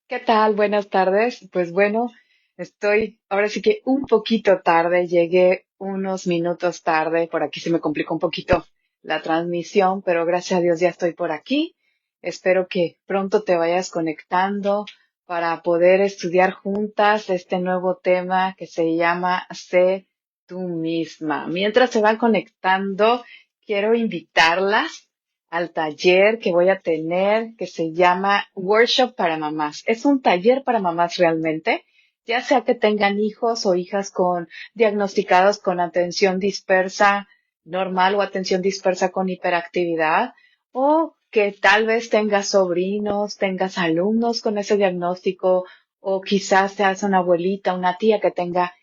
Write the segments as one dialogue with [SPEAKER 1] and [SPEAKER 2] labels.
[SPEAKER 1] ¿Qué tal? Buenas tardes. Pues bueno, estoy ahora sí que un poquito tarde, llegué unos minutos tarde, por aquí se me complicó un poquito la transmisión, pero gracias a Dios ya estoy por aquí. Espero que pronto te vayas conectando para poder estudiar juntas este nuevo tema que se llama Sé tú misma. Mientras se van conectando, quiero invitarlas al taller que voy a tener que se llama Workshop para Mamás. Es un taller para mamás realmente, ya sea que tengan hijos o hijas con diagnosticados con atención dispersa normal o atención dispersa con hiperactividad, o que tal vez tengas sobrinos, tengas alumnos con ese diagnóstico, o quizás seas una abuelita, una tía que tenga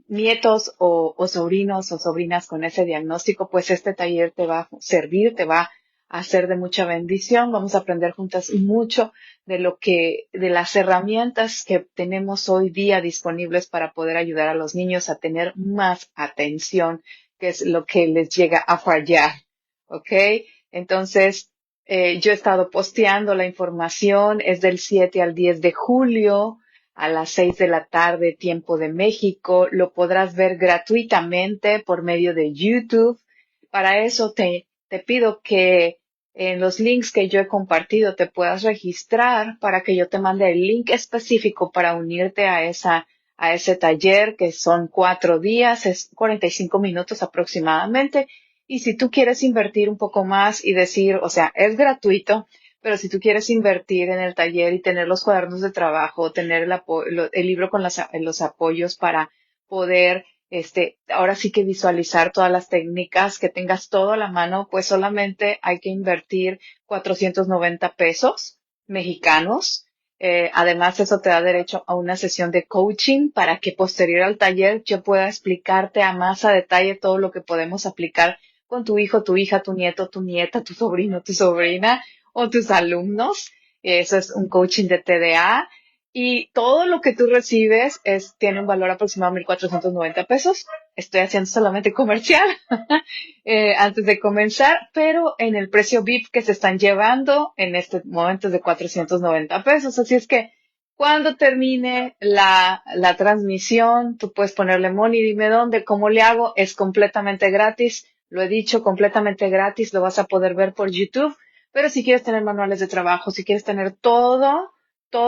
[SPEAKER 1] nietos o sobrinos o sobrinas con ese diagnóstico, pues este taller te va a servir, te va a ser de mucha bendición. Vamos a aprender juntas mucho de las herramientas que tenemos hoy día disponibles para poder ayudar a los niños a tener más atención, que es lo que les llega a fallar. ¿Ok? Entonces, yo he estado posteando la información, es del 7 al 10 de julio a las 6 de la tarde, tiempo de México. Lo podrás ver gratuitamente por medio de YouTube. Para eso te pido que en los links que yo he compartido te puedas registrar para que yo te mande el link específico para unirte a ese taller que son 4 días, es 45 minutos aproximadamente. Y si tú quieres invertir un poco más y decir, o sea, es gratuito, pero si tú quieres invertir en el taller y tener los cuadernos de trabajo, tener el libro con los apoyos para poder, ahora sí que visualizar todas las técnicas, que tengas todo a la mano, pues solamente hay que invertir 490 pesos mexicanos. Además, eso te da derecho a una sesión de coaching para que posterior al taller yo pueda explicarte a más a detalle todo lo que podemos aplicar con tu hijo, tu hija, tu nieto, tu nieta, tu sobrino, tu sobrina o tus alumnos. Eso es un coaching de TDA. Y todo lo que tú recibes tiene un valor aproximado de 1,490 pesos. Estoy haciendo solamente comercial antes de comenzar, pero en el precio VIP que se están llevando en este momento es de 490 pesos. Así es que cuando termine la transmisión, tú puedes ponerle Moni, dime dónde, cómo le hago. Es completamente gratis. Lo he dicho, completamente gratis. Lo vas a poder ver por YouTube. Pero si quieres tener manuales de trabajo, si quieres tener todo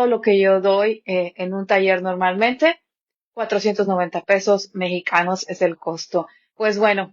[SPEAKER 1] lo que yo doy en un taller normalmente, 490 pesos mexicanos es el costo. Pues bueno,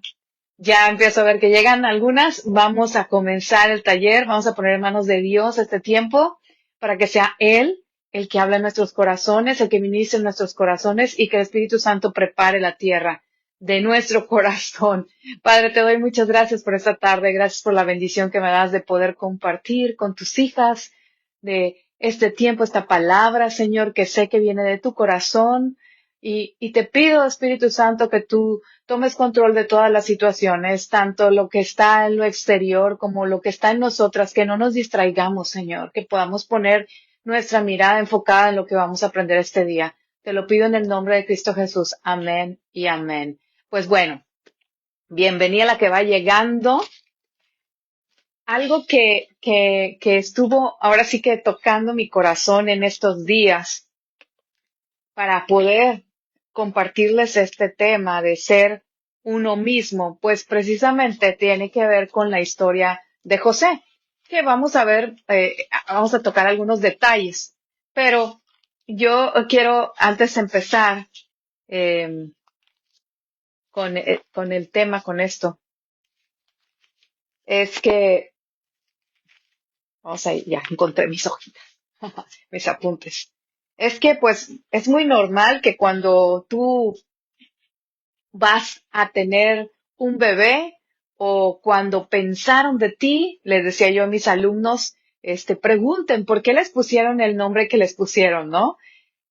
[SPEAKER 1] ya empiezo a ver que llegan algunas. Vamos a comenzar el taller. Vamos a poner en manos de Dios este tiempo para que sea Él el que habla en nuestros corazones, el que ministre en nuestros corazones y que el Espíritu Santo prepare la tierra de nuestro corazón. Padre, te doy muchas gracias por esta tarde. Gracias por la bendición que me das de poder compartir con tus hijas de este tiempo, esta palabra, Señor, que sé que viene de tu corazón. Y te pido, Espíritu Santo, que tú tomes control de todas las situaciones, tanto lo que está en lo exterior como lo que está en nosotras, que no nos distraigamos, Señor, que podamos poner nuestra mirada enfocada en lo que vamos a aprender este día. Te lo pido en el nombre de Cristo Jesús. Amén y amén. Pues bueno, bienvenida a la que va llegando. Algo que estuvo ahora sí que tocando mi corazón en estos días para poder compartirles este tema de ser uno mismo, pues precisamente tiene que ver con la historia de José, que vamos a ver, vamos a tocar algunos detalles, pero yo quiero antes de empezar eh, con el tema, con esto, es que, vamos a ir, ya encontré mis hojitas, mis apuntes. Es que pues es muy normal que cuando tú vas a tener un bebé o cuando pensaron de ti, les decía yo a mis alumnos, pregunten por qué les pusieron el nombre que les pusieron, ¿no?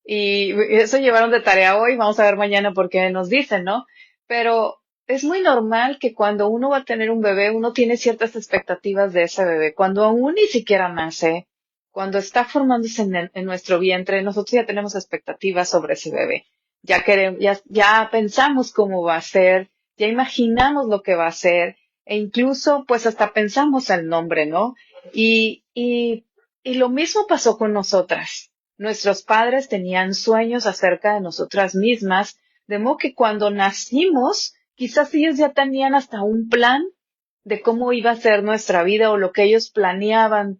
[SPEAKER 1] Y eso llevaron de tarea hoy, vamos a ver mañana por qué nos dicen, ¿no? Pero es muy normal que cuando uno va a tener un bebé, uno tiene ciertas expectativas de ese bebé. Cuando aún ni siquiera nace, cuando está formándose en nuestro vientre, nosotros ya tenemos expectativas sobre ese bebé. Ya pensamos cómo va a ser, ya imaginamos lo que va a ser, e incluso pues hasta pensamos el nombre, ¿no? Y, y, y lo mismo pasó con nosotras. nuestros padres tenían sueños acerca de nosotras mismas, de modo que cuando nacimos, quizás ellos ya tenían hasta un plan de cómo iba a ser nuestra vida o lo que ellos planeaban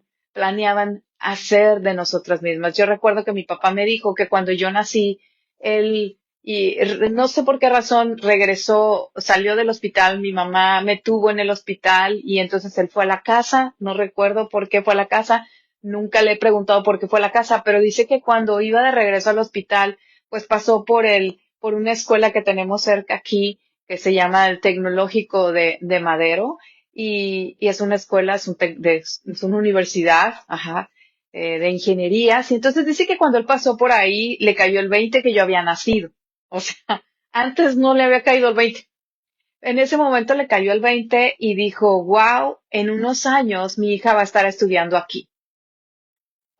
[SPEAKER 1] hacer de nosotras mismas. Yo recuerdo que mi papá me dijo que cuando yo nací, él, no sé por qué razón, salió del hospital, mi mamá me tuvo en el hospital y entonces él fue a la casa, no recuerdo por qué fue a la casa, nunca le he preguntado por qué fue a la casa, pero dice que cuando iba de regreso al hospital, pues pasó por una escuela que tenemos cerca aquí, que se llama el Tecnológico de Madero, y es una escuela, es una universidad, ajá, de ingenierías. Y entonces dice que cuando él pasó por ahí, le cayó el 20 que yo había nacido. O sea, antes no le había caído el 20. En ese momento le cayó el 20 y dijo, wow, en unos años mi hija va a estar estudiando aquí.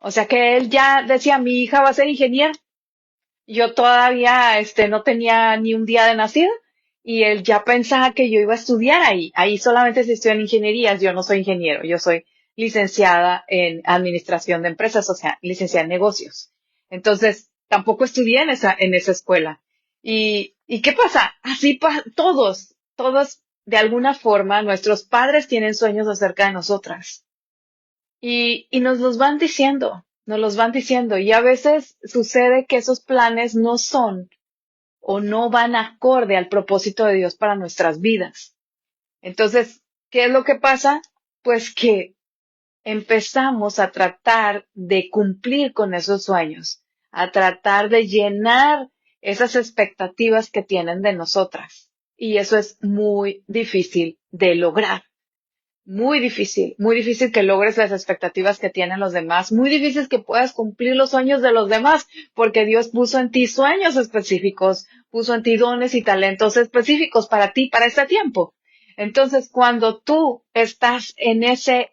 [SPEAKER 1] O sea que él ya decía, mi hija va a ser ingeniera. Yo todavía, no tenía ni un día de nacida y él ya pensaba que yo iba a estudiar ahí. Ahí solamente se estudian ingenierías. Yo no soy ingeniero, yo soy licenciada en administración de empresas, o sea, licenciada en negocios. Entonces, tampoco estudié en esa escuela. ¿Y qué pasa? Todos, de alguna forma, nuestros padres tienen sueños acerca de nosotras. Y nos los van diciendo, y a veces sucede que esos planes no son o no van acorde al propósito de Dios para nuestras vidas. Entonces, ¿qué es lo que pasa? Pues que empezamos a tratar de cumplir con esos sueños, a tratar de llenar esas expectativas que tienen de nosotras. Y eso es muy difícil de lograr. Muy difícil que logres las expectativas que tienen los demás, muy difícil que puedas cumplir los sueños de los demás, porque Dios puso en ti sueños específicos, puso en ti dones y talentos específicos para ti, para este tiempo. Entonces, cuando tú estás en ese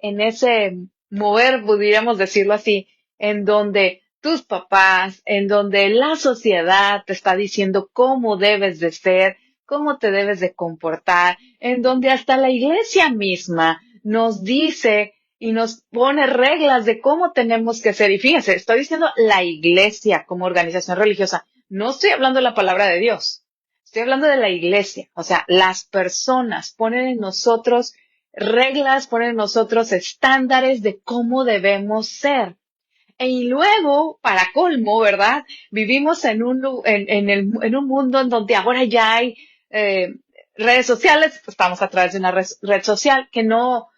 [SPEAKER 1] mover, podríamos decirlo así, en donde tus papás, en donde la sociedad te está diciendo cómo debes de ser, cómo te debes de comportar, en donde hasta la iglesia misma nos dice y nos pone reglas de cómo tenemos que ser. Y fíjense, estoy diciendo la iglesia como organización religiosa. No estoy hablando de la palabra de Dios. Estoy hablando de la iglesia. O sea, las personas ponen en nosotros reglas, ponen en nosotros estándares de cómo debemos ser. Y luego, para colmo, ¿verdad? Vivimos en un mundo en donde ahora ya hay eh, redes sociales, estamos a través de una red social que no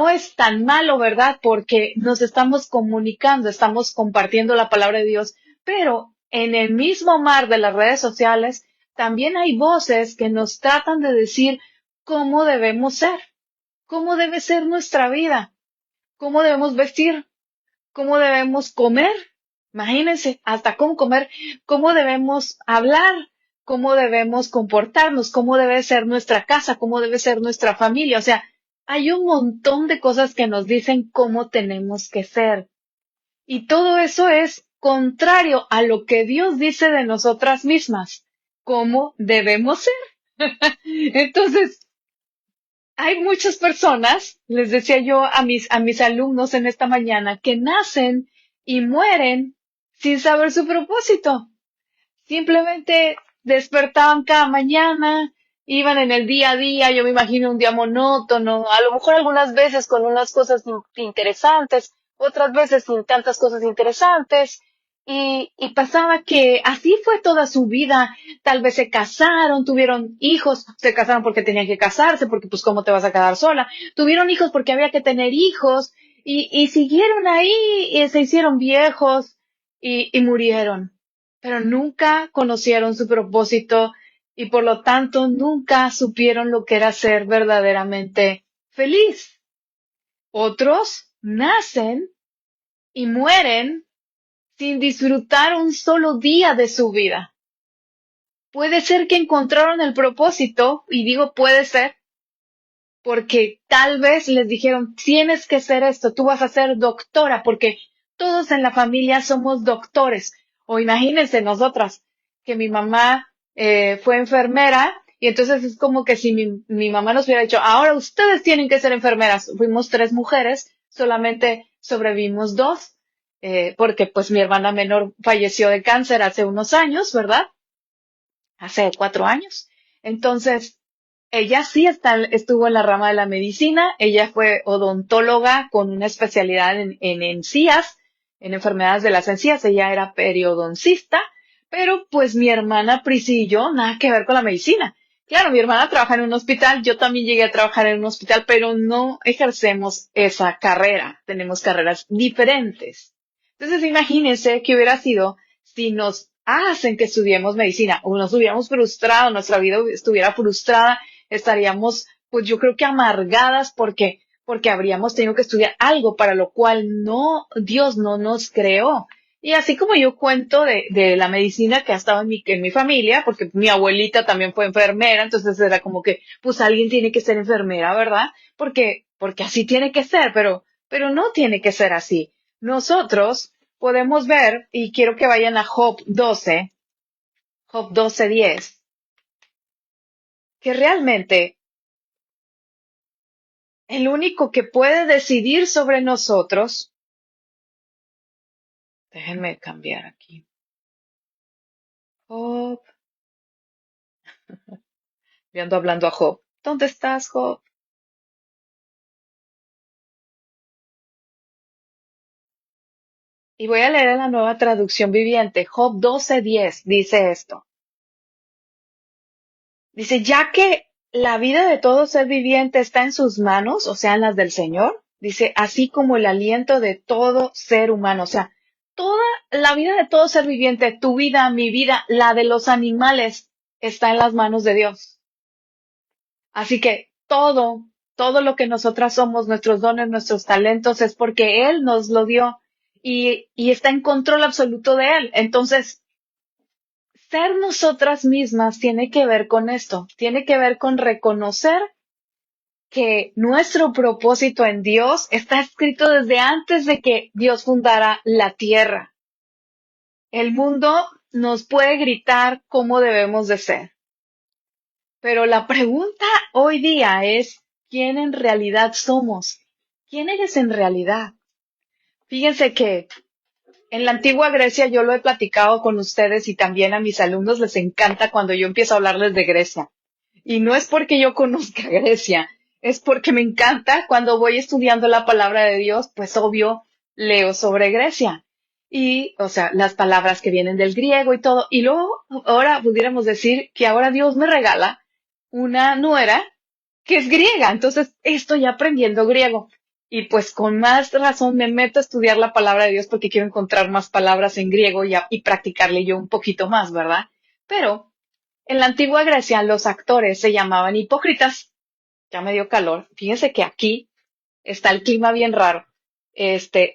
[SPEAKER 1] es tan malo, ¿verdad? Porque nos estamos comunicando, estamos compartiendo la palabra de Dios, pero en el mismo mar de las redes sociales también hay voces que nos tratan de decir cómo debemos ser, cómo debe ser nuestra vida, cómo debemos vestir, cómo debemos comer, imagínense, hasta cómo comer, cómo debemos hablar, cómo debemos comportarnos, cómo debe ser nuestra casa, cómo debe ser nuestra familia. O sea, hay un montón de cosas que nos dicen cómo tenemos que ser. Y todo eso es contrario a lo que Dios dice de nosotras mismas, cómo debemos ser. Entonces, hay muchas personas, les decía yo a mis alumnos en esta mañana, que nacen y mueren sin saber su propósito. Simplemente despertaban cada mañana, iban en el día a día, yo me imagino un día monótono, a lo mejor algunas veces con unas cosas interesantes, otras veces sin tantas cosas interesantes, y pasaba que así fue toda su vida. Tal vez se casaron, tuvieron hijos, se casaron porque tenían que casarse, porque pues cómo te vas a quedar sola, tuvieron hijos porque había que tener hijos, y siguieron ahí, y se hicieron viejos, y murieron, pero nunca conocieron su propósito y por lo tanto nunca supieron lo que era ser verdaderamente feliz. Otros nacen y mueren sin disfrutar un solo día de su vida. Puede ser que encontraron el propósito, y digo puede ser, porque tal vez les dijeron, tienes que ser esto, tú vas a ser doctora, porque todos en la familia somos doctores. O imagínense nosotras, que mi mamá fue enfermera, y entonces es como que si mi mamá nos hubiera dicho, ahora ustedes tienen que ser enfermeras. Fuimos 3 mujeres, solamente sobrevivimos 2. porque pues mi hermana menor falleció de cáncer hace unos años, ¿verdad? Hace 4 años. Entonces, ella sí estuvo en la rama de la medicina, ella fue odontóloga con una especialidad en encías, en enfermedades de las encías, ella era periodoncista, pero pues mi hermana Prisi y yo, nada que ver con la medicina. Claro, mi hermana trabaja en un hospital, yo también llegué a trabajar en un hospital, pero no ejercemos esa carrera, tenemos carreras diferentes. Entonces, imagínense que hubiera sido si nos hacen que estudiemos medicina o nos hubiéramos frustrado, nuestra vida estuviera frustrada, estaríamos, pues yo creo que amargadas porque habríamos tenido que estudiar algo para lo cual no, Dios no nos creó. Y así como yo cuento de la medicina que ha estado en mi familia, porque mi abuelita también fue enfermera, entonces era como que, pues alguien tiene que ser enfermera, ¿verdad? Porque así tiene que ser, pero no tiene que ser así. Nosotros podemos ver, y quiero que vayan a Job 12:10, que realmente el único que puede decidir sobre nosotros, déjenme cambiar aquí. Job, le ando hablando a Job. ¿Dónde estás, Job? Y voy a leer en la nueva traducción viviente. Job 12:10 dice esto. Dice, ya que la vida de todo ser viviente está en sus manos, o sea, en las del Señor, dice, así como el aliento de todo ser humano, o sea, toda la vida de todo ser viviente, tu vida, mi vida, la de los animales, está en las manos de Dios. Así que todo lo que nosotras somos, nuestros dones, nuestros talentos, es porque Él nos lo dio y está en control absoluto de Él. Entonces, ser nosotras mismas tiene que ver con esto, tiene que ver con reconocer que nuestro propósito en Dios está escrito desde antes de que Dios fundara la tierra. El mundo nos puede gritar cómo debemos de ser, pero la pregunta hoy día es, ¿quién en realidad somos? ¿Quién eres en realidad? Fíjense que en la antigua Grecia yo lo he platicado con ustedes y también a mis alumnos les encanta cuando yo empiezo a hablarles de Grecia. Y no es porque yo conozca Grecia, es porque me encanta cuando voy estudiando la palabra de Dios, pues obvio leo sobre Grecia. Y, o sea, las palabras que vienen del griego y todo. Y luego, ahora pudiéramos decir que ahora Dios me regala una nuera que es griega. Entonces, estoy aprendiendo griego. Y pues con más razón me meto a estudiar la palabra de Dios porque quiero encontrar más palabras en griego y practicarle yo un poquito más, ¿verdad? Pero en la antigua Grecia los actores se llamaban hipócritas. Ya me dio calor. Fíjense que aquí está el clima bien raro.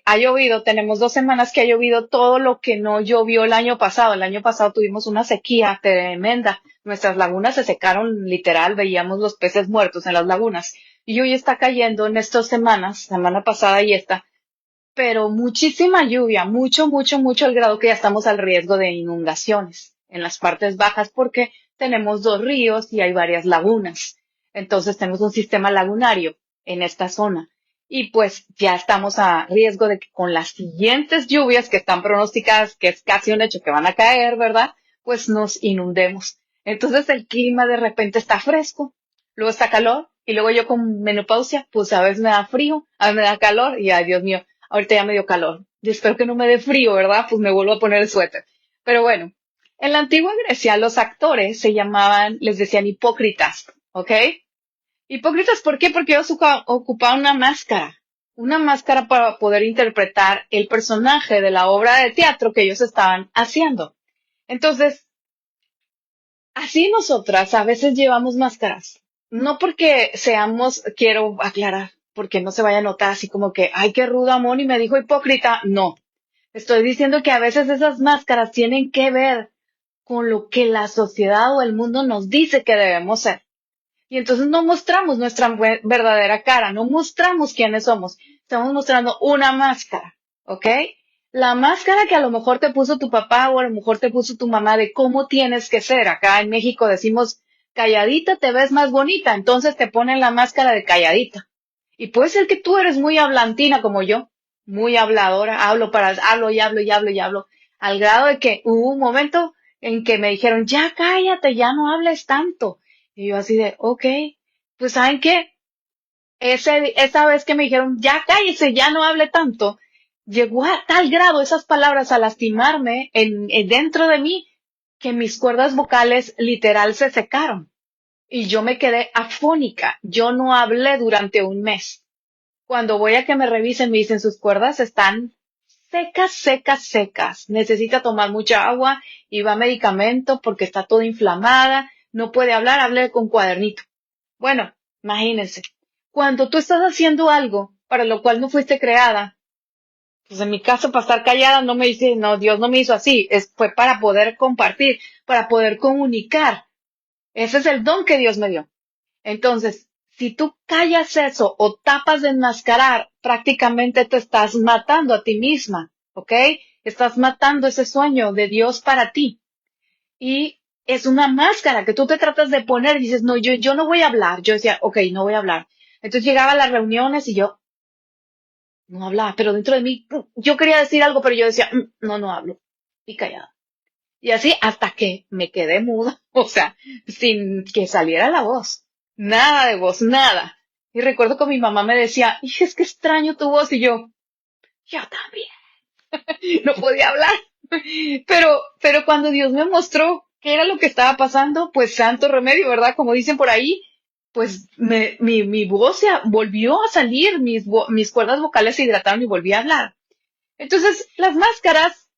[SPEAKER 1] Ha llovido, tenemos 2 semanas que ha llovido todo lo que no llovió el año pasado. El año pasado tuvimos una sequía tremenda. Nuestras lagunas se secaron literal, veíamos los peces muertos en las lagunas. Y hoy está cayendo en estas semanas, semana pasada y esta, pero muchísima lluvia, mucho, mucho, mucho al grado que ya estamos al riesgo de inundaciones en las partes bajas porque tenemos 2 ríos y hay varias lagunas. Entonces tenemos un sistema lagunario en esta zona. Y pues ya estamos a riesgo de que con las siguientes lluvias que están pronosticadas, que es casi un hecho que van a caer, ¿verdad? Pues nos inundemos. Entonces el clima de repente está fresco, luego está calor, y luego yo con menopausia, pues a veces me da frío, a veces me da calor, y ay Dios mío, ahorita ya me dio calor. Y espero que no me dé frío, ¿verdad? Pues me vuelvo a poner el suéter. Pero bueno, en la antigua Grecia los actores se llamaban, les decían hipócritas, ¿ok? Hipócritas, ¿por qué? Porque ellos ocupaban una máscara para poder interpretar el personaje de la obra de teatro que ellos estaban haciendo. Entonces, así nosotras a veces llevamos máscaras. No porque seamos, quiero aclarar, porque no se vaya a notar así como que, ay, qué rudo Amón y me dijo hipócrita. No, estoy diciendo que a veces esas máscaras tienen que ver con lo que la sociedad o el mundo nos dice que debemos ser. Y entonces no mostramos nuestra verdadera cara, no mostramos quiénes somos. Estamos mostrando una máscara, ¿ok? La máscara que a lo mejor te puso tu papá o a lo mejor te puso tu mamá de cómo tienes que ser. Acá en México decimos, calladita te ves más bonita, entonces te ponen la máscara de calladita. Y puede ser que tú eres muy hablantina como yo. muy habladora, hablo y hablo y hablo y hablo, al grado de que hubo un momento en que me dijeron, ya cállate, ya no hables tanto. Y yo así de, ok, pues ¿saben qué? Esa vez que me dijeron, ya cállese, ya no hable tanto, llegó a tal grado esas palabras a lastimarme dentro de mí que mis cuerdas vocales literal se secaron y yo me quedé afónica. Yo no hablé durante un mes. Cuando voy a que me revisen, me dicen sus cuerdas están secas, secas, secas. Necesita tomar mucha agua y va a medicamento porque está toda inflamada. No puede hablar, hable con cuadernito. Bueno, imagínense. Cuando tú estás haciendo algo para lo cual no fuiste creada, pues en mi caso para estar callada no me dice, no, Dios no me hizo así. Fue para poder compartir, para poder comunicar. Ese es el don que Dios me dio. Entonces, si tú callas eso o tapas de enmascarar, prácticamente te estás matando a ti misma, ¿ok? Estás matando ese sueño de Dios para ti. Y es una máscara que tú te tratas de poner y dices, no, yo no voy a hablar. Yo decía, ok, no voy a hablar. Entonces llegaba a las reuniones y yo no hablaba, pero dentro de mí yo quería decir algo, pero yo decía, no, no hablo. Y callada. Y así hasta que me quedé muda, o sea, sin que saliera la voz. Nada de voz, nada. Y recuerdo que mi mamá me decía, hija, es que extraño tu voz. Y yo también, no podía hablar. Pero cuando Dios me mostró qué era lo que estaba pasando, pues santo remedio, ¿verdad? Como dicen por ahí, pues mi voz se volvió a salir, mis cuerdas vocales se hidrataron y volví a hablar. Entonces, las máscaras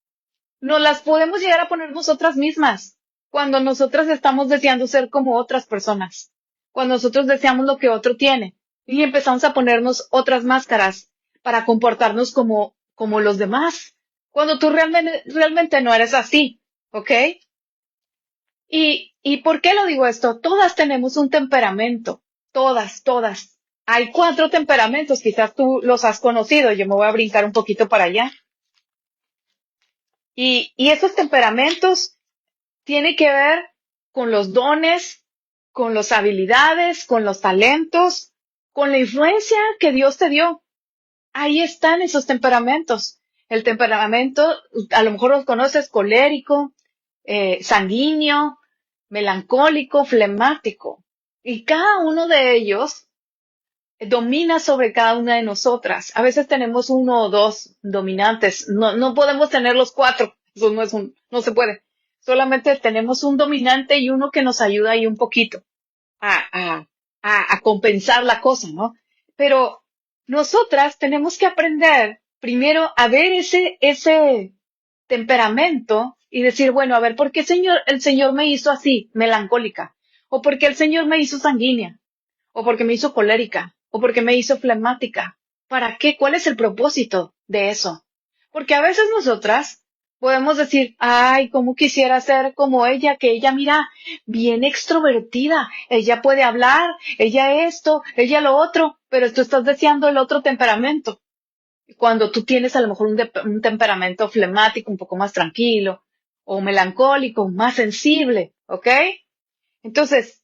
[SPEAKER 1] no las podemos llegar a poner nosotras mismas cuando nosotras estamos deseando ser como otras personas, cuando nosotros deseamos lo que otro tiene y empezamos a ponernos otras máscaras para comportarnos como los demás, cuando tú realmente no eres así, ¿ok? ¿Y por qué lo digo esto? Todas tenemos un temperamento, todas, todas. Hay 4 temperamentos, quizás tú los has conocido, yo me voy a brincar un poquito para allá. Y esos temperamentos tiene que ver con los dones, con las habilidades, con los talentos, con la influencia que Dios te dio. Ahí están esos temperamentos. El temperamento, a lo mejor los conoces, colérico, sanguíneo, melancólico, flemático. Y cada uno de ellos domina sobre cada una de nosotras. A veces tenemos uno o dos dominantes. No podemos tener los 4. Eso no se puede. Solamente tenemos un dominante y uno que nos ayuda ahí un poquito a, a, a compensar la cosa, ¿no? Pero nosotras tenemos que aprender primero a ver ese temperamento y decir, bueno, a ver, ¿por qué el Señor me hizo así, melancólica? ¿O por qué el Señor me hizo sanguínea? ¿O porque me hizo colérica? ¿O porque me hizo flemática? ¿Para qué? ¿Cuál es el propósito de eso? Porque a veces nosotras podemos decir, ay, cómo quisiera ser como ella, que ella mira bien extrovertida, ella puede hablar, ella esto, ella lo otro, pero tú estás deseando el otro temperamento. Cuando tú tienes a lo mejor un temperamento flemático, un poco más tranquilo, o melancólico, más sensible, ¿ok? Entonces,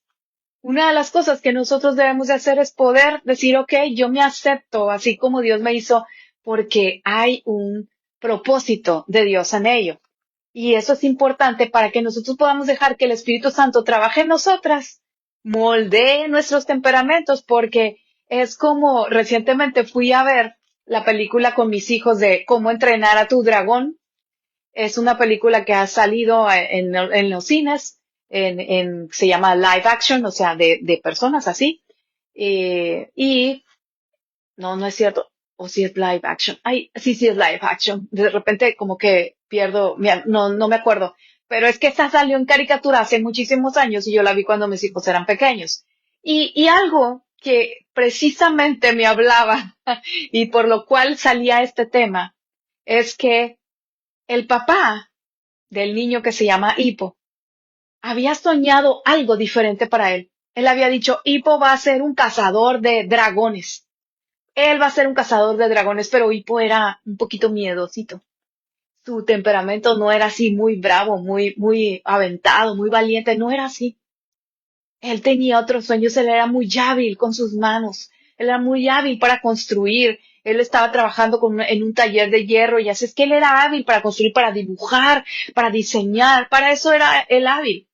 [SPEAKER 1] una de las cosas que nosotros debemos de hacer es poder decir, ok, yo me acepto así como Dios me hizo, porque hay un propósito de Dios en ello. Y eso es importante para que nosotros podamos dejar que el Espíritu Santo trabaje en nosotras, moldee nuestros temperamentos, porque es como recientemente fui a ver la película con mis hijos de cómo entrenar a tu dragón. Es una película que ha salido en los cines, se llama live action, o sea, de personas así. Y no es cierto. O si es live action. Ay, sí, sí es live action. De repente como que pierdo, no me acuerdo. Pero es que esa salió en caricatura hace muchísimos años y yo la vi cuando mis hijos eran pequeños. Y algo que precisamente me hablaba y por lo cual salía este tema es que el papá del niño que se llama Hippo había soñado algo diferente para él. Él había dicho, Hippo va a ser un cazador de dragones. Él va a ser un cazador de dragones, pero Hippo era un poquito miedosito. Su temperamento no era así muy bravo, muy aventado, muy valiente, no era así. Él tenía otros sueños, él era muy hábil con sus manos, él era muy hábil para construir Él estaba trabajando en un taller de hierro y así es que él era hábil para construir, para dibujar, para diseñar, para eso era él hábil.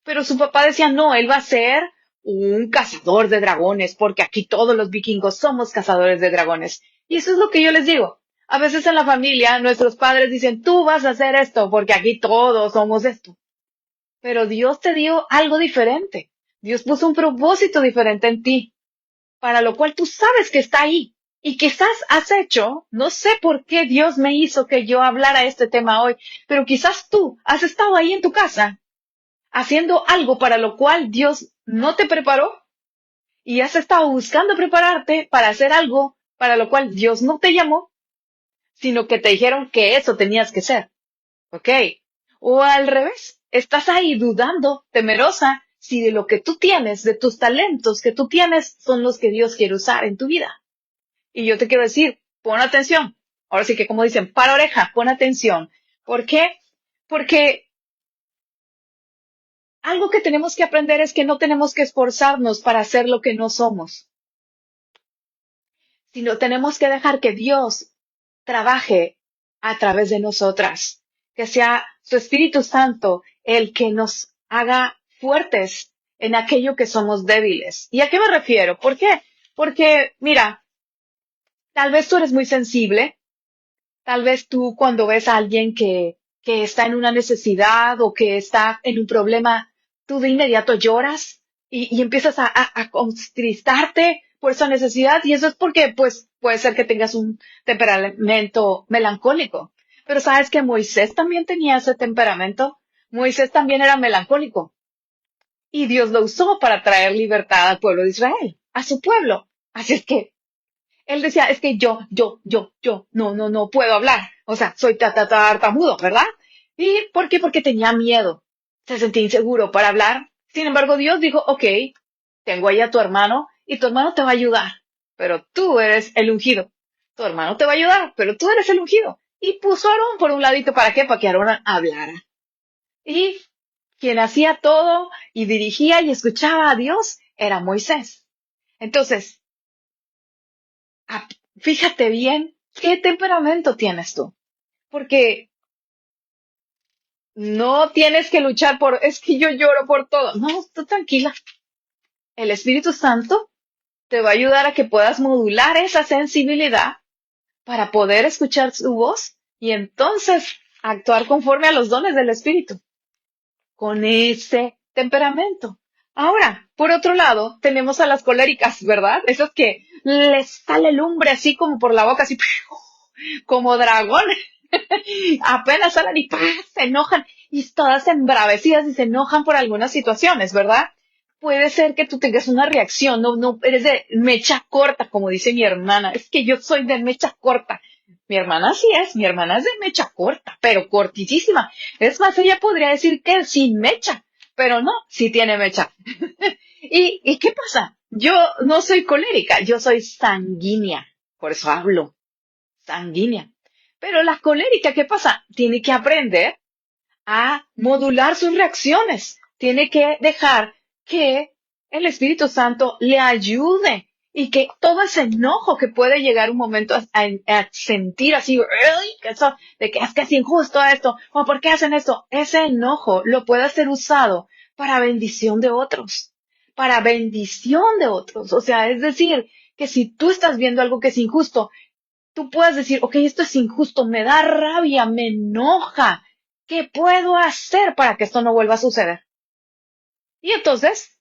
[SPEAKER 1] Pero su papá decía, no, él va a ser un cazador de dragones, porque aquí todos los vikingos somos cazadores de dragones. Y eso es lo que yo les digo. A veces en la familia nuestros padres dicen, tú vas a hacer esto, porque aquí todos somos esto. Pero Dios te dio algo diferente. Dios puso un propósito diferente en ti, para lo cual tú sabes que está ahí. Y quizás has hecho, no sé por qué Dios me hizo que yo hablara este tema hoy, pero quizás tú has estado ahí en tu casa haciendo algo para lo cual Dios no te preparó y has estado buscando prepararte para hacer algo para lo cual Dios no te llamó, sino que te dijeron que eso tenías que ser. ¿Ok? O al revés, estás ahí dudando, temerosa, si de lo que tú tienes, de tus talentos que tú tienes, son los que Dios quiere usar en tu vida. Y yo te quiero decir, pon atención. Ahora sí que como dicen, para oreja, pon atención. ¿Por qué? Porque algo que tenemos que aprender es que no tenemos que esforzarnos para hacer lo que no somos, sino tenemos que dejar que Dios trabaje a través de nosotras, que sea su Espíritu Santo el que nos haga fuertes en aquello que somos débiles. ¿Y a qué me refiero? ¿Por qué? Porque, mira, tal vez tú eres muy sensible. Tal vez tú cuando ves a alguien que está en una necesidad o que está en un problema, tú de inmediato lloras y empiezas a contristarte por esa necesidad y eso es porque pues puede ser que tengas un temperamento melancólico. Pero sabes que Moisés también tenía ese temperamento. Moisés también era melancólico y Dios lo usó para traer libertad al pueblo de Israel, a su pueblo. Así es que él decía, es que yo, no puedo hablar. O sea, soy tartamudo, ¿verdad? ¿Y por qué? Porque tenía miedo. Se sentía inseguro para hablar. Sin embargo, Dios dijo, ok, tengo ahí a tu hermano y tu hermano te va a ayudar, pero tú eres el ungido. Tu hermano te va a ayudar, pero tú eres el ungido. Y puso a Aarón por un ladito, ¿para qué? Para que Aarón hablara. Y quien hacía todo y dirigía y escuchaba a Dios era Moisés. Entonces, ah, fíjate bien qué temperamento tienes tú, porque no tienes que luchar por, es que yo lloro por todo. No, tú tranquila. El Espíritu Santo te va a ayudar a que puedas modular esa sensibilidad para poder escuchar su voz y entonces actuar conforme a los dones del Espíritu, con ese temperamento. Ahora, por otro lado, tenemos a las coléricas, ¿verdad? Esas que les sale lumbre así como por la boca, así como dragón. Apenas salen y ¡pah! Se enojan y todas embravecidas y se enojan por algunas situaciones, ¿verdad? Puede ser que tú tengas una reacción, no, eres de mecha corta, como dice mi hermana. Es que yo soy de mecha corta. Mi hermana sí es, mi hermana es de mecha corta, pero cortísima. Es más, ella podría decir que sin mecha, pero no, sí tiene mecha. ¿Y qué pasa? Yo no soy colérica, yo soy sanguínea, por eso hablo, sanguínea. Pero la colérica, ¿qué pasa? Tiene que aprender a modular sus reacciones. Tiene que dejar que el Espíritu Santo le ayude y que todo ese enojo que puede llegar un momento a sentir así, "Ay, que eso, de que es injusto esto, o por qué hacen esto", ese enojo lo puede ser usado para bendición de otros, para bendición de otros. O sea, es decir, que si tú estás viendo algo que es injusto, tú puedes decir, ok, esto es injusto, me da rabia, me enoja. ¿Qué puedo hacer para que esto no vuelva a suceder? Y entonces,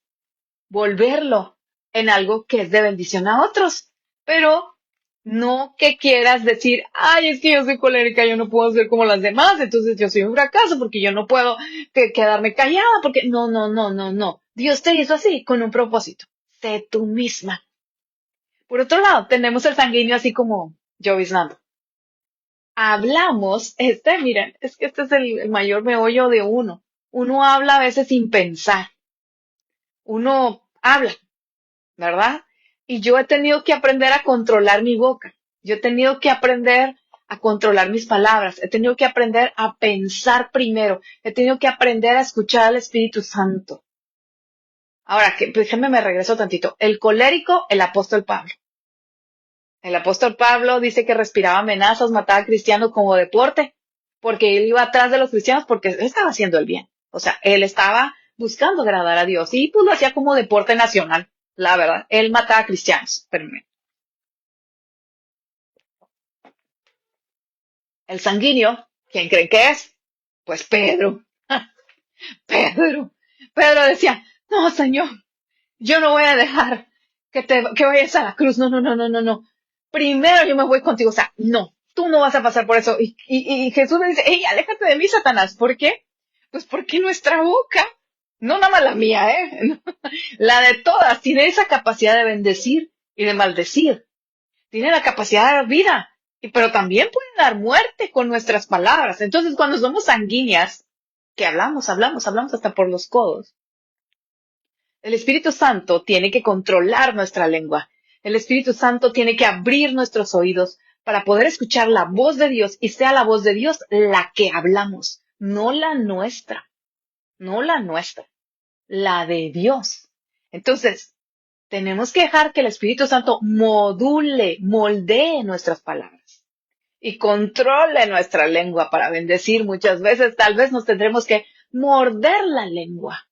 [SPEAKER 1] volverlo en algo que es de bendición a otros. Pero no que quieras decir, ay, es que yo soy colérica, yo no puedo ser como las demás, entonces yo soy un fracaso porque yo no puedo quedarme callada, porque no. Dios te hizo así, con un propósito. Sé tú misma. Por otro lado, tenemos el sanguíneo así como yo biznando. Hablamos, miren, es que este es el mayor meollo de uno. Uno habla a veces sin pensar. Uno habla, ¿verdad? Y yo he tenido que aprender a controlar mi boca. Yo he tenido que aprender a controlar mis palabras. He tenido que aprender a pensar primero. He tenido que aprender a escuchar al Espíritu Santo. Ahora, que, déjenme me regreso tantito. El colérico, el apóstol Pablo. El apóstol Pablo dice que respiraba amenazas, mataba a cristianos como deporte, porque él iba atrás de los cristianos porque él estaba haciendo el bien. O sea, él estaba buscando agradar a Dios y pues lo hacía como deporte nacional, la verdad. Él mataba a cristianos. Espérenme. El sanguíneo, ¿quién creen que es? Pues Pedro. Pedro. Pedro decía, no, Señor, yo no voy a dejar que vayas a la cruz. No, no, no, no, no, no. Primero yo me voy contigo. O sea, no, tú no vas a pasar por eso. Y Jesús le dice, hey, aléjate de mí, Satanás. ¿Por qué? Pues porque nuestra boca, no nada más la mía, la de todas, tiene esa capacidad de bendecir y de maldecir. Tiene la capacidad de dar vida, pero también puede dar muerte con nuestras palabras. Entonces, cuando somos sanguíneas, que hablamos hasta por los codos, el Espíritu Santo tiene que controlar nuestra lengua. El Espíritu Santo tiene que abrir nuestros oídos para poder escuchar la voz de Dios y sea la voz de Dios la que hablamos, no la nuestra, no la nuestra, la de Dios. Entonces, tenemos que dejar que el Espíritu Santo moldee nuestras palabras y controle nuestra lengua para bendecir. Muchas veces, tal vez nos tendremos que morder la lengua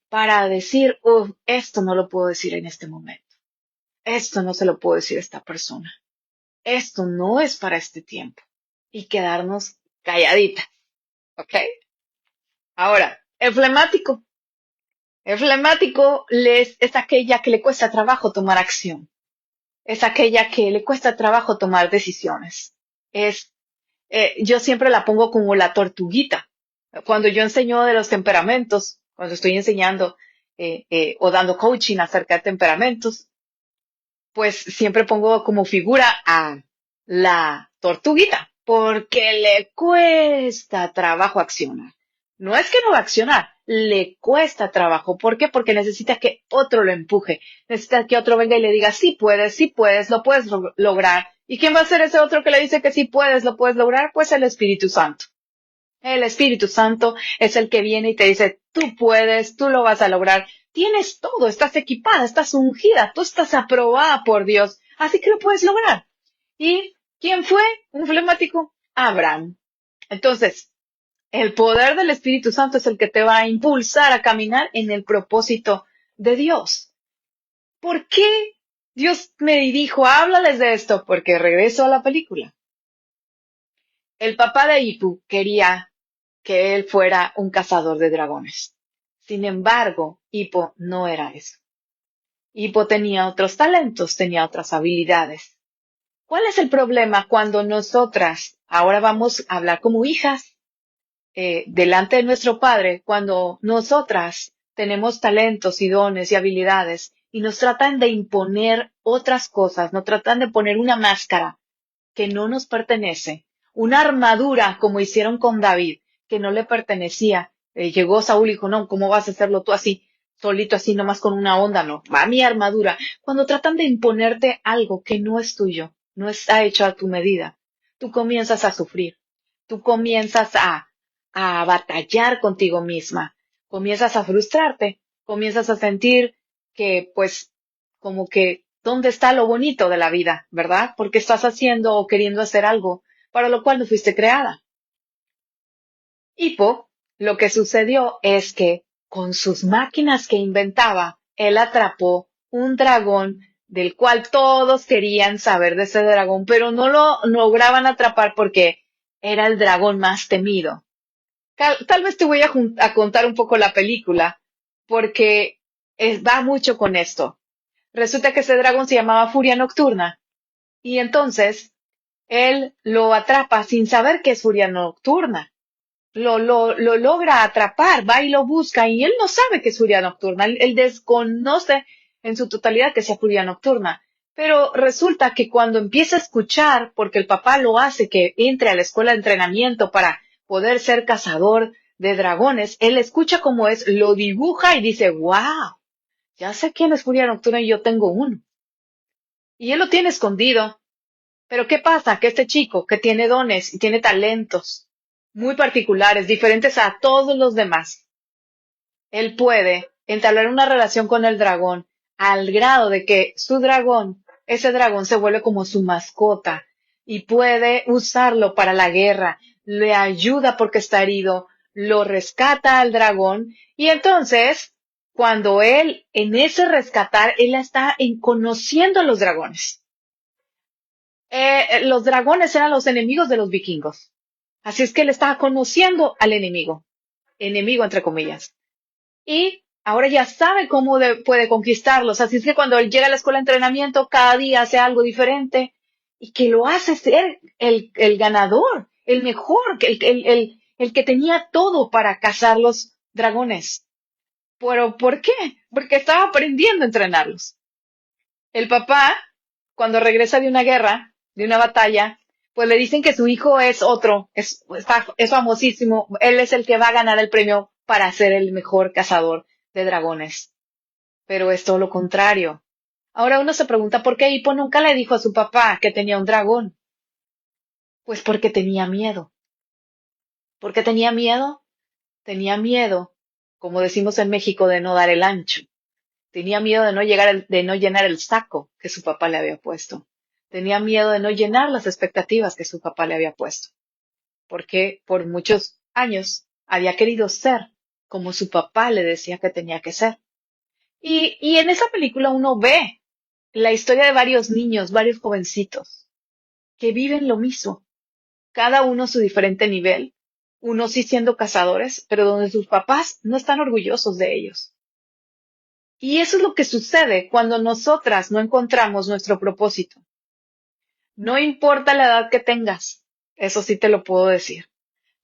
[SPEAKER 1] para decir, esto no lo puedo decir en este momento. Esto no se lo puedo decir a esta persona. Esto no es para este tiempo. Y quedarnos calladitas, ¿ok? Ahora, el flemático. El flemático es aquella que le cuesta trabajo tomar acción. Es aquella que le cuesta trabajo tomar decisiones. Yo siempre la pongo como la tortuguita. Cuando yo enseño de los temperamentos, cuando estoy enseñando o dando coaching acerca de temperamentos, pues siempre pongo como figura a la tortuguita, porque le cuesta trabajo accionar. No es que no va a accionar, le cuesta trabajo. ¿Por qué? Porque necesita que otro lo empuje, necesita que otro venga y le diga, sí puedes, lo puedes lograr. ¿Y quién va a ser ese otro que le dice que sí puedes, lo puedes lograr? Pues el Espíritu Santo. El Espíritu Santo es el que viene y te dice, tú puedes, tú lo vas a lograr. Tienes todo, estás equipada, estás ungida, tú estás aprobada por Dios, así que lo puedes lograr. ¿Y quién fue? Un flemático, Abraham. Entonces, el poder del Espíritu Santo es el que te va a impulsar a caminar en el propósito de Dios. ¿Por qué Dios me dijo, háblales de esto? Porque regreso a la película. El papá de Ipu quería que él fuera un cazador de dragones. Sin embargo, Hippo no era eso. Hippo tenía otros talentos, tenía otras habilidades. ¿Cuál es el problema cuando nosotras, ahora vamos a hablar como hijas, delante de nuestro Padre, cuando nosotras tenemos talentos y dones y habilidades y nos tratan de imponer otras cosas, nos tratan de poner una máscara que no nos pertenece, una armadura como hicieron con David, que no le pertenecía? Llegó Saúl y dijo, no, ¿cómo vas a hacerlo tú así, solito así, nomás con una onda? No, va mi armadura. Cuando tratan de imponerte algo que no es tuyo, no está hecho a tu medida, tú comienzas a sufrir, tú comienzas a batallar contigo misma, comienzas a frustrarte, comienzas a sentir que, pues, como que, ¿dónde está lo bonito de la vida, verdad? Porque estás haciendo o queriendo hacer algo para lo cual no fuiste creada. Hippo, lo que sucedió es que con sus máquinas que inventaba, él atrapó un dragón del cual todos querían saber de ese dragón, pero no lo lograban atrapar porque era el dragón más temido. Tal vez te voy a contar un poco la película, porque va mucho con esto. Resulta que ese dragón se llamaba Furia Nocturna, y entonces él lo atrapa sin saber que es Furia Nocturna. Lo logra atrapar, va y lo busca, y él no sabe que es Furia Nocturna. Él desconoce en su totalidad que sea Furia Nocturna. Pero resulta que cuando empieza a escuchar, porque el papá lo hace que entre a la escuela de entrenamiento para poder ser cazador de dragones, él escucha cómo es, lo dibuja y dice, wow, ya sé quién es Furia Nocturna y yo tengo uno. Y él lo tiene escondido. Pero ¿qué pasa? Que este chico que tiene dones y tiene talentos muy particulares, diferentes a todos los demás, él puede entablar una relación con el dragón al grado de que su dragón ese dragón se vuelve como su mascota y puede usarlo para la guerra, le ayuda porque está herido, lo rescata al dragón y entonces, cuando él, en ese rescatar, él está conociendo a los dragones. Los dragones eran los enemigos de los vikingos. Así es que él estaba conociendo al enemigo, enemigo entre comillas. Y ahora ya sabe cómo puede conquistarlos. Así es que cuando él llega a la escuela de entrenamiento, cada día hace algo diferente y que lo hace ser el ganador, el mejor, el que tenía todo para cazar los dragones. ¿Pero por qué? Porque estaba aprendiendo a entrenarlos. El papá, cuando regresa de una guerra, de una batalla, pues le dicen que su hijo es otro, es famosísimo, él es el que va a ganar el premio para ser el mejor cazador de dragones. Pero es todo lo contrario. Ahora uno se pregunta por qué Hippo nunca le dijo a su papá que tenía un dragón. Pues porque tenía miedo. ¿Por qué tenía miedo? Tenía miedo, como decimos en México, de no dar el ancho. Tenía miedo de de no llenar el saco que su papá le había puesto. Tenía miedo de no llenar las expectativas que su papá le había puesto. Porque por muchos años había querido ser como su papá le decía que tenía que ser. Y en esa película uno ve la historia de varios niños, varios jovencitos, que viven lo mismo. Cada uno a su diferente nivel. Unos sí siendo cazadores, pero donde sus papás no están orgullosos de ellos. Y eso es lo que sucede cuando nosotras no encontramos nuestro propósito. No importa la edad que tengas, eso sí te lo puedo decir.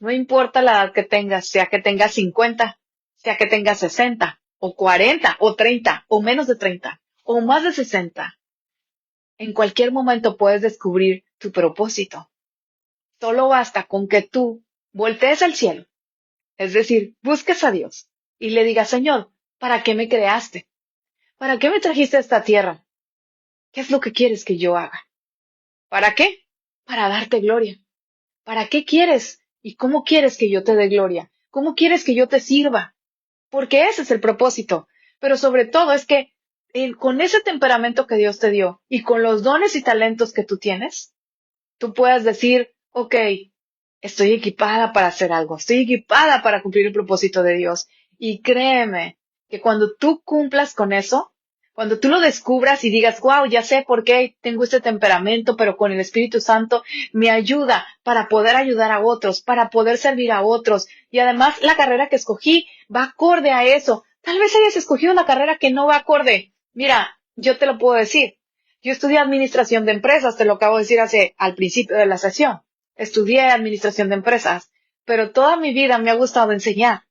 [SPEAKER 1] No importa la edad que tengas, sea que tengas 50, sea que tengas 60, o 40, o 30, o menos de 30, o más de 60. En cualquier momento puedes descubrir tu propósito. Solo basta con que tú voltees al cielo, es decir, busques a Dios y le digas, Señor, ¿para qué me creaste? ¿Para qué me trajiste a esta tierra? ¿Qué es lo que quieres que yo haga? ¿Para qué? Para darte gloria. ¿Para qué quieres? ¿Y cómo quieres que yo te dé gloria? ¿Cómo quieres que yo te sirva? Porque ese es el propósito. Pero sobre todo es que con ese temperamento que Dios te dio y con los dones y talentos que tú tienes, tú puedas decir, ok, estoy equipada para hacer algo, estoy equipada para cumplir el propósito de Dios. Y créeme que cuando tú cumplas con eso, cuando tú lo descubras y digas, wow, ya sé por qué tengo este temperamento, pero con el Espíritu Santo me ayuda para poder ayudar a otros, para poder servir a otros. Y además la carrera que escogí va acorde a eso. Tal vez hayas escogido una carrera que no va acorde. Mira, yo te lo puedo decir. Yo estudié administración de empresas, te lo acabo de decir al principio de la sesión. Estudié administración de empresas, pero toda mi vida me ha gustado enseñar.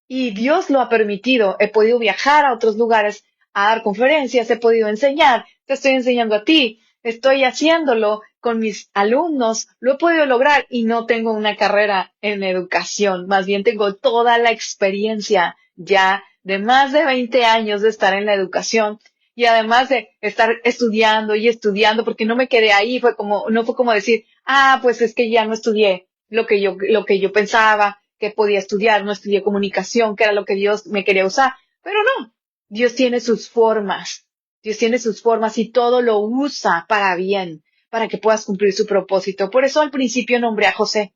[SPEAKER 1] Y Dios lo ha permitido. He podido viajar a otros lugares a dar conferencias, he podido enseñar, te estoy enseñando a ti, estoy haciéndolo con mis alumnos, lo he podido lograr y no tengo una carrera en educación, más bien tengo toda la experiencia ya de más de 20 años de estar en la educación y además de estar estudiando y estudiando, porque no me quedé ahí, no fue como decir, pues es que ya no estudié lo que yo pensaba que podía estudiar, no estudié comunicación, que era lo que Dios me quería usar, pero no, Dios tiene sus formas, Dios tiene sus formas y todo lo usa para bien, para que puedas cumplir su propósito. Por eso al principio nombré a José,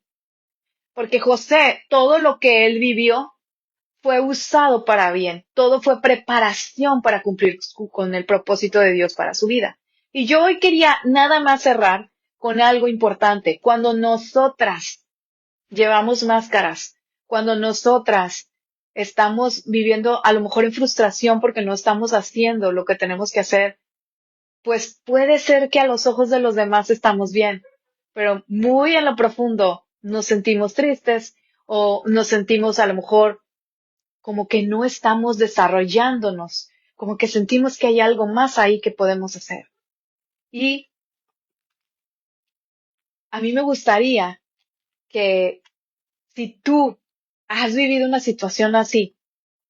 [SPEAKER 1] porque José, todo lo que él vivió fue usado para bien, todo fue preparación para cumplir con el propósito de Dios para su vida. Y yo hoy quería nada más cerrar con algo importante. Cuando nosotras llevamos máscaras, cuando nosotras estamos viviendo a lo mejor en frustración porque no estamos haciendo lo que tenemos que hacer, pues puede ser que a los ojos de los demás estamos bien, pero muy en lo profundo nos sentimos tristes o nos sentimos a lo mejor como que no estamos desarrollándonos, como que sentimos que hay algo más ahí que podemos hacer. Y a mí me gustaría que si tú has vivido una situación así,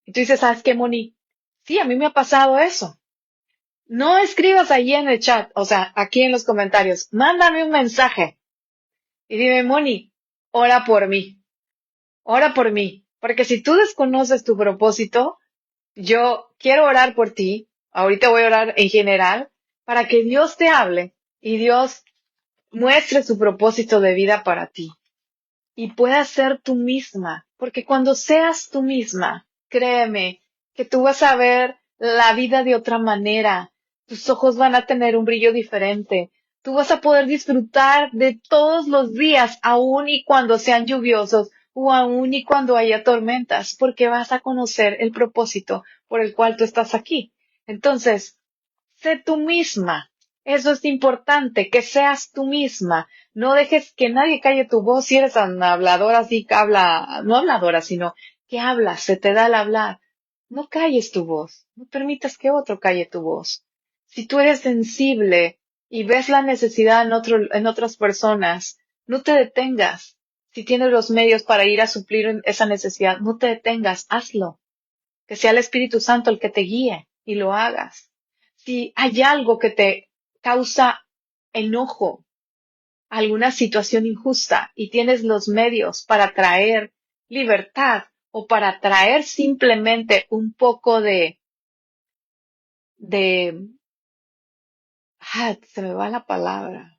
[SPEAKER 1] y tú dices, ¿sabes qué, Moni? Sí, a mí me ha pasado eso. No escribas allí en el chat, o sea, aquí en los comentarios. Mándame un mensaje y dime, Moni, ora por mí. Porque si tú desconoces tu propósito, yo quiero orar por ti. Ahorita voy a orar en general, para que Dios te hable y Dios muestre su propósito de vida para ti y puedas ser tú misma, porque cuando seas tú misma, créeme que tú vas a ver la vida de otra manera, tus ojos van a tener un brillo diferente, tú vas a poder disfrutar de todos los días, aun y cuando sean lluviosos o aun y cuando haya tormentas, porque vas a conocer el propósito por el cual tú estás aquí. Entonces, sé tú misma. Eso es importante, que seas tú misma. No dejes que nadie calle tu voz si eres tan habladora, así que habla, no habladora, sino que hablas, se te da el hablar. No calles tu voz, no permitas que otro calle tu voz. Si tú eres sensible y ves la necesidad en otras personas, no te detengas. Si tienes los medios para ir a suplir esa necesidad, no te detengas, hazlo. Que sea el Espíritu Santo el que te guíe y lo hagas. Si hay algo que te causa enojo, alguna situación injusta y tienes los medios para traer libertad o para traer simplemente un poco de, se me va la palabra,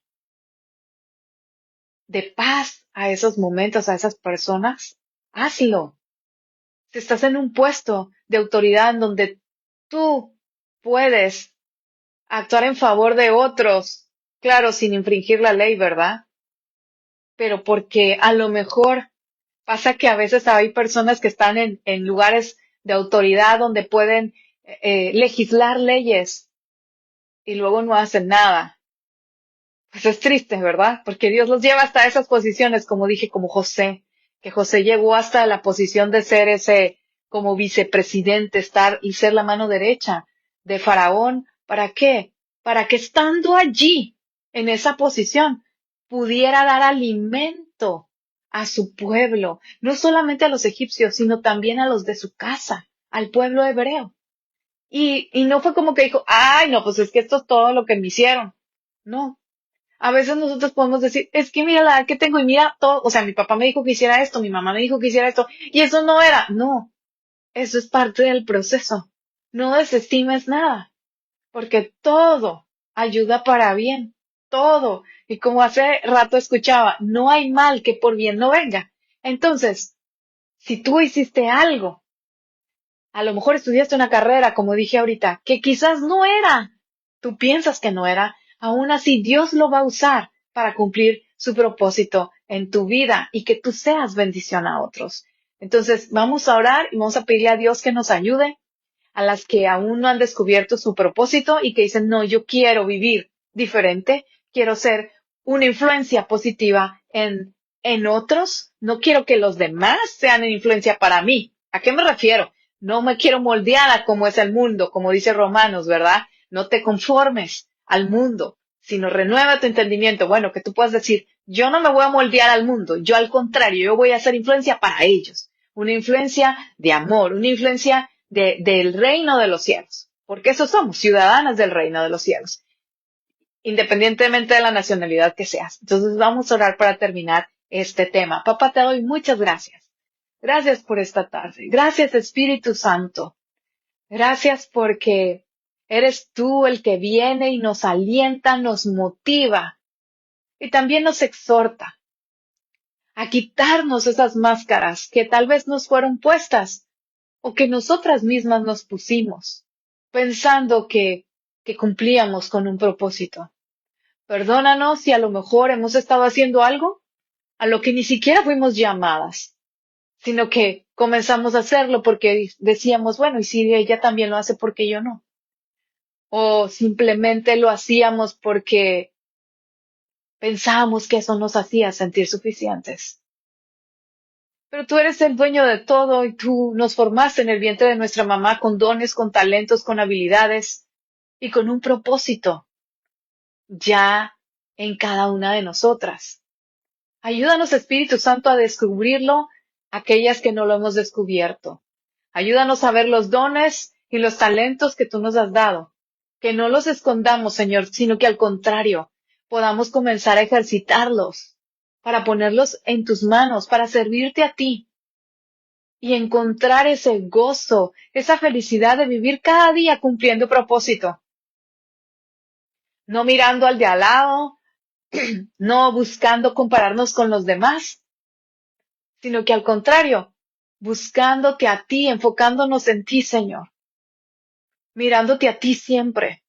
[SPEAKER 1] de paz a esos momentos, a esas personas, hazlo. Si estás en un puesto de autoridad en donde tú puedes actuar en favor de otros, claro, sin infringir la ley, ¿verdad? Pero porque a lo mejor pasa que a veces hay personas que están en lugares de autoridad donde pueden legislar leyes y luego no hacen nada. Pues es triste, ¿verdad? Porque Dios los lleva hasta esas posiciones, como dije, como José, que José llegó hasta la posición de ser ese como vicepresidente, estar y ser la mano derecha de Faraón. ¿Para qué? Para que estando allí, en esa posición, pudiera dar alimento a su pueblo, no solamente a los egipcios, sino también a los de su casa, al pueblo hebreo. Y no fue como que dijo, ay, no, pues es que esto es todo lo que me hicieron. No, a veces nosotros podemos decir, es que mira la edad que tengo y mira todo, o sea, mi papá me dijo que hiciera esto, mi mamá me dijo que hiciera esto, y eso no era. No, eso es parte del proceso. No desestimes nada, porque todo ayuda para bien, todo. Y como hace rato escuchaba, no hay mal que por bien no venga. Entonces, si tú hiciste algo, a lo mejor estudiaste una carrera, como dije ahorita, que quizás no era. Tú piensas que no era. Aún así, Dios lo va a usar para cumplir su propósito en tu vida y que tú seas bendición a otros. Entonces, vamos a orar y vamos a pedirle a Dios que nos ayude a las que aún no han descubierto su propósito y que dicen, no, yo quiero vivir diferente, quiero ser una influencia positiva en otros, no quiero que los demás sean una influencia para mí. ¿A qué me refiero? No me quiero moldear a cómo es el mundo, como dice Romanos, ¿verdad? No te conformes al mundo, sino renueva tu entendimiento. Bueno, que tú puedas decir, yo no me voy a moldear al mundo, yo al contrario, yo voy a hacer influencia para ellos. Una influencia de amor, una influencia del reino de los cielos, porque eso somos, ciudadanas del reino de los cielos, independientemente de la nacionalidad que seas. Entonces vamos a orar para terminar este tema. Papá, te doy muchas gracias. Gracias por esta tarde. Gracias, Espíritu Santo. Gracias porque eres tú el que viene y nos alienta, nos motiva y también nos exhorta a quitarnos esas máscaras que tal vez nos fueron puestas o que nosotras mismas nos pusimos, pensando que cumplíamos con un propósito. Perdónanos si a lo mejor hemos estado haciendo algo a lo que ni siquiera fuimos llamadas, sino que comenzamos a hacerlo porque decíamos, bueno, y si ella también lo hace, ¿por qué yo no? O simplemente lo hacíamos porque pensábamos que eso nos hacía sentir suficientes. Pero tú eres el dueño de todo y tú nos formaste en el vientre de nuestra mamá con dones, con talentos, con habilidades y con un propósito ya en cada una de nosotras. Ayúdanos, Espíritu Santo, a descubrirlo, aquellas que no lo hemos descubierto. Ayúdanos a ver los dones y los talentos que tú nos has dado. Que no los escondamos, Señor, sino que al contrario, podamos comenzar a ejercitarlos, para ponerlos en tus manos, para servirte a ti y encontrar ese gozo, esa felicidad de vivir cada día cumpliendo propósito. no mirando al de al lado, no buscando compararnos con los demás, sino que al contrario, buscándote a ti, enfocándonos en ti, Señor, mirándote a ti siempre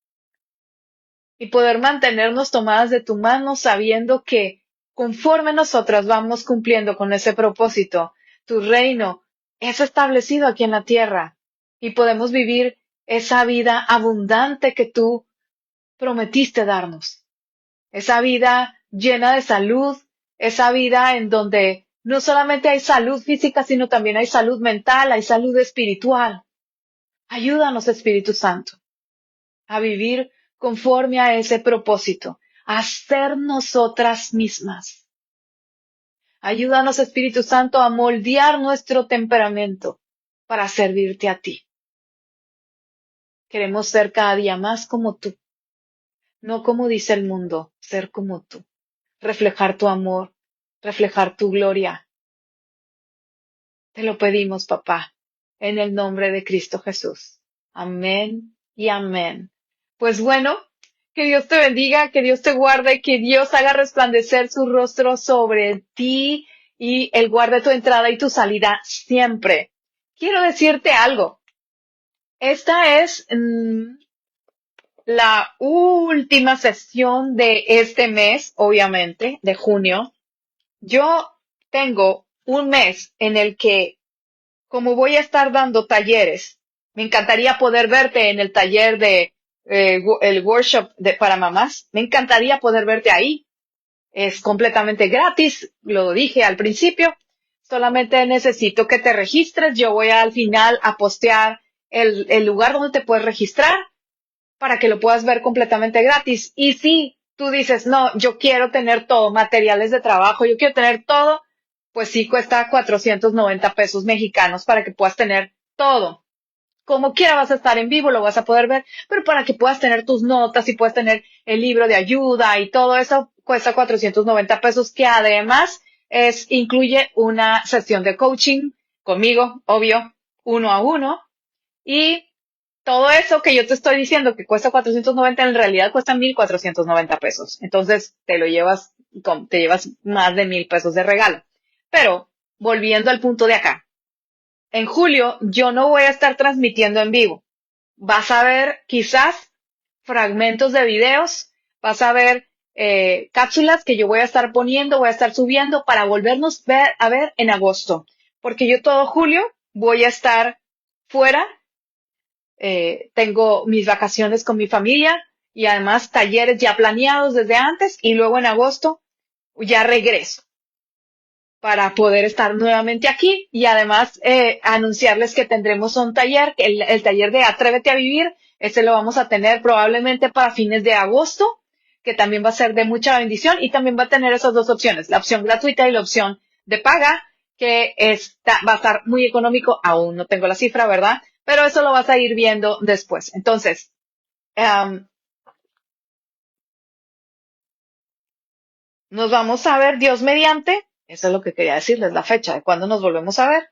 [SPEAKER 1] y poder mantenernos tomadas de tu mano sabiendo que conforme nosotras vamos cumpliendo con ese propósito, tu reino es establecido aquí en la tierra y podemos vivir esa vida abundante que tú prometiste darnos. Esa vida llena de salud, esa vida en donde no solamente hay salud física, sino también hay salud mental, hay salud espiritual. Ayúdanos, Espíritu Santo, a vivir conforme a ese propósito, a ser nosotras mismas. Ayúdanos, Espíritu Santo, a moldear nuestro temperamento para servirte a ti. Queremos ser cada día más como tú, no como dice el mundo, ser como tú. Reflejar tu amor, reflejar tu gloria. Te lo pedimos, papá, en el nombre de Cristo Jesús. Amén y amén. Pues bueno, que Dios te bendiga, que Dios te guarde, que Dios haga resplandecer su rostro sobre ti y Él guarde tu entrada y tu salida siempre. Quiero decirte algo. Esta es la última sesión de este mes, obviamente, de junio. Yo tengo un mes en el que, como voy a estar dando talleres, me encantaría poder verte en el taller de el workshop para mamás. Me encantaría poder verte ahí. Es completamente gratis, lo dije al principio. Solamente necesito que te registres. Yo voy al final a postear el lugar donde te puedes registrar para que lo puedas ver completamente gratis. Y si tú dices, no, yo quiero tener todo, materiales de trabajo, yo quiero tener todo, pues sí cuesta 490 pesos mexicanos para que puedas tener todo. Como quiera vas a estar en vivo, lo vas a poder ver, pero para que puedas tener tus notas y puedas tener el libro de ayuda y todo eso, cuesta 490 pesos, que además incluye una sesión de coaching conmigo, obvio, 1 a 1, y todo eso que yo te estoy diciendo que cuesta 490, en realidad cuesta 1,490 pesos. Entonces te llevas más de 1,000 pesos de regalo. Pero, volviendo al punto de acá. En julio yo no voy a estar transmitiendo en vivo. Vas a ver quizás fragmentos de videos, vas a ver cápsulas que yo voy a estar poniendo, voy a estar subiendo para volvernos a ver en agosto. Porque yo todo julio voy a estar fuera. Tengo mis vacaciones con mi familia y además talleres ya planeados desde antes, y luego en agosto ya regreso para poder estar nuevamente aquí y además anunciarles que tendremos un taller, el taller de Atrévete a Vivir. Este lo vamos a tener probablemente para fines de agosto, que también va a ser de mucha bendición y también va a tener esas dos opciones, la opción gratuita y la opción de paga, que va a estar muy económico. Aún no tengo la cifra, ¿verdad? Pero eso lo vas a ir viendo después. Entonces, nos vamos a ver Dios mediante. Eso es lo que quería decirles, la fecha de cuándo nos volvemos a ver.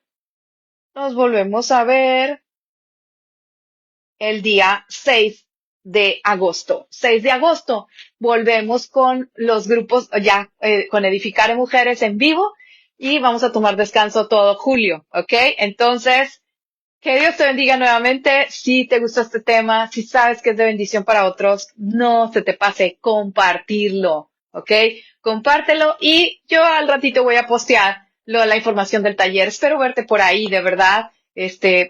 [SPEAKER 1] Nos volvemos a ver el día 6 de agosto. 6 de agosto volvemos con los grupos, ya con Edificar en Mujeres en vivo, y vamos a tomar descanso todo julio, ¿ok? Entonces, que Dios te bendiga nuevamente. Si te gustó este tema, si sabes que es de bendición para otros, no se te pase compartirlo, ¿ok? Compártelo y yo al ratito voy a postear la información del taller. Espero verte por ahí, de verdad,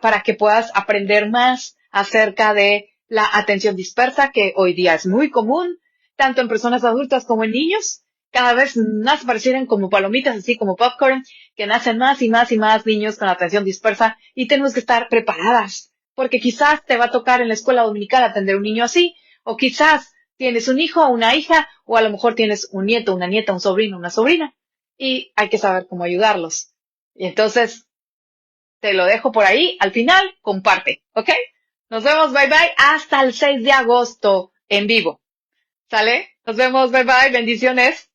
[SPEAKER 1] para que puedas aprender más acerca de la atención dispersa, que hoy día es muy común, tanto en personas adultas como en niños. Cada vez más parecieran como palomitas, así como popcorn, que nacen más y más y más niños con atención dispersa, y tenemos que estar preparadas, porque quizás te va a tocar en la escuela dominical atender a un niño así, o quizás tienes un hijo o una hija, o a lo mejor tienes un nieto, una nieta, un sobrino, una sobrina, y hay que saber cómo ayudarlos. Y entonces, te lo dejo por ahí, al final, comparte, ¿ok? Nos vemos, bye bye, hasta el 6 de agosto en vivo. ¿Sale? Nos vemos, bye bye, bendiciones.